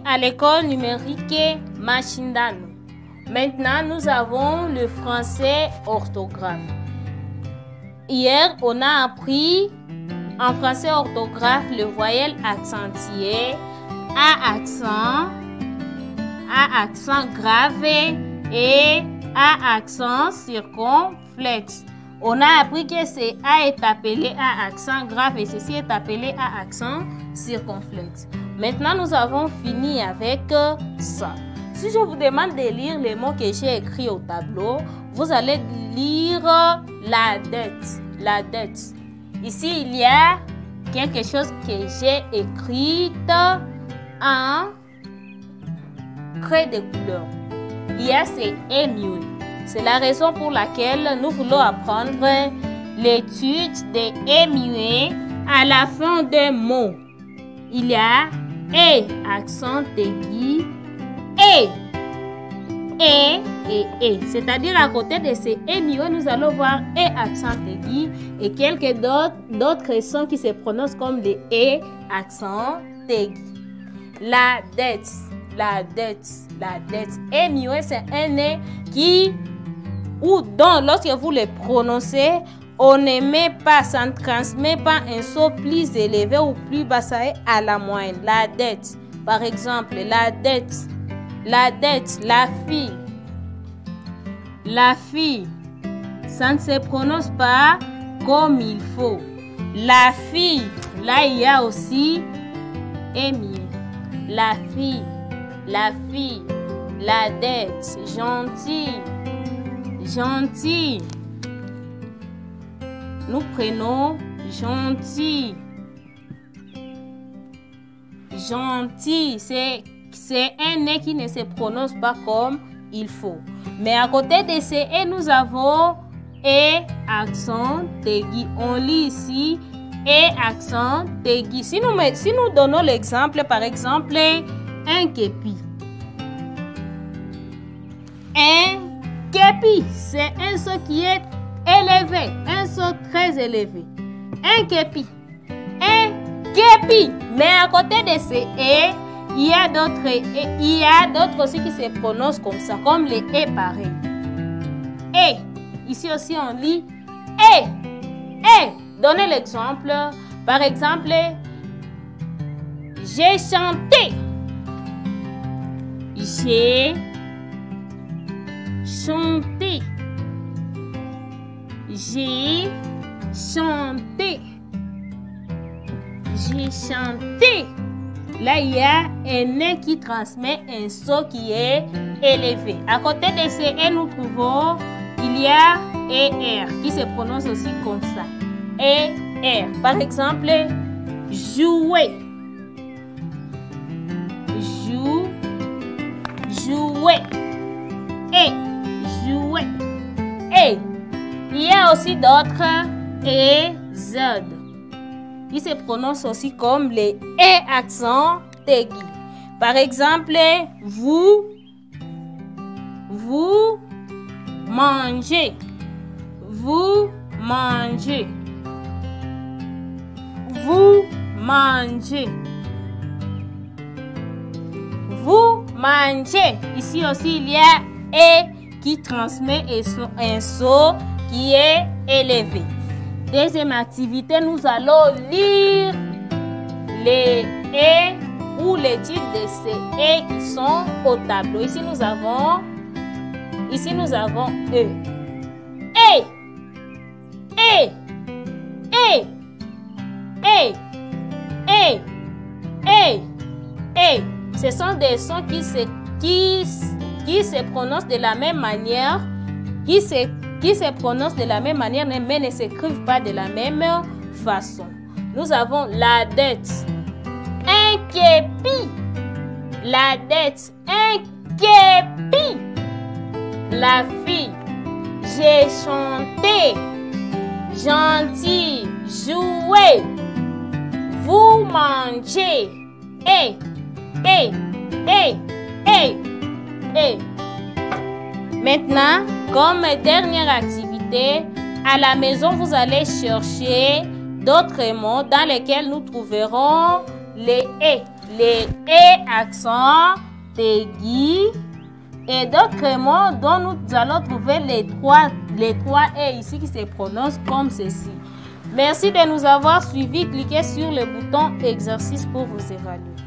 à l'école numérique Machindano. Maintenant, nous avons le français orthographe. Hier, on a appris en français orthographe le voyelle accentué, A accent grave et A accent circonflexe. On a appris que ce A est appelé A accent grave et ceci est appelé A accent circonflexe. Maintenant, nous avons fini avec ça. Si je vous demande de lire les mots que j'ai écrits au tableau, vous allez lire la dette. La dette. Ici, il y a quelque chose que j'ai écrit en craie de couleur. Il y a ces MUE. C'est la raison pour laquelle nous voulons apprendre l'étude des MUE à la fin d'un mot. Il y a E, accent aigu, E, c'est-à-dire à côté de ces MUE, nous allons voir E, accent aigu et quelques d'autres sons qui se prononcent comme les E, accent aigu. La dette, la dette, la dette. MUE, c'est un E qui, ou dont, lorsque vous le prononcez, on ne met pas, ça ne transmet pas un son plus élevé ou plus bas, ça est à la moyenne. La dette, par exemple, la dette, la dette, la fille. La fille, ça ne se prononce pas comme il faut. La fille, là il y a aussi MUE. La fille, la fille, la dette, gentil, gentil. Nous prenons gentil. Gentil, c'est un nez qui ne se prononce pas comme il faut. Mais à côté de ces E, nous avons E, accent aigu. On lit ici E, accent aigu. Si nous donnons l'exemple, par exemple, un képi. Un képi, c'est un son qui est élevé, un son très élevé. Un képi. Un képi. Mais à côté de ces E, il y a d'autres aussi qui se prononcent comme ça, comme les E pareils. E. Ici aussi on lit E. E. Donnez l'exemple. Par exemple, j'ai chanté. J'ai chanté. J'ai chanté. J'ai chanté. Là, il y a un nez qui transmet un son qui est élevé. À côté de ces E, nous trouvons, il y a ER qui se prononce aussi comme ça. ER. Par exemple, jouer. Jouer. Et jouer. Et il y a aussi d'autres Z qui se prononcent aussi comme les E accent aigu. Par exemple, vous mangez. Vous mangez. Vous mangez. Vous mangez. Ici aussi, il y a E qui transmet un son qui est élevé. Deuxième activité, nous allons lire les E ou les titres de ces E qui sont au tableau. Ici, nous avons E. E. E. E. E. E. E. E. Ce sont des sons qui se prononcent de la même manière, qui se prononcent de la même manière, mais ne s'écrivent pas de la même façon. Nous avons la dette, un képi, la dette, un képi, la fille, j'ai chanté, gentil, jouer, vous mangez, et. Maintenant, comme dernière activité, à la maison, vous allez chercher d'autres mots dans lesquels nous trouverons les « et ». les E accent aigu et d'autres mots dont nous allons trouver les trois E ici qui se prononcent comme ceci. Merci de nous avoir suivis. Cliquez sur le bouton exercice pour vous évaluer.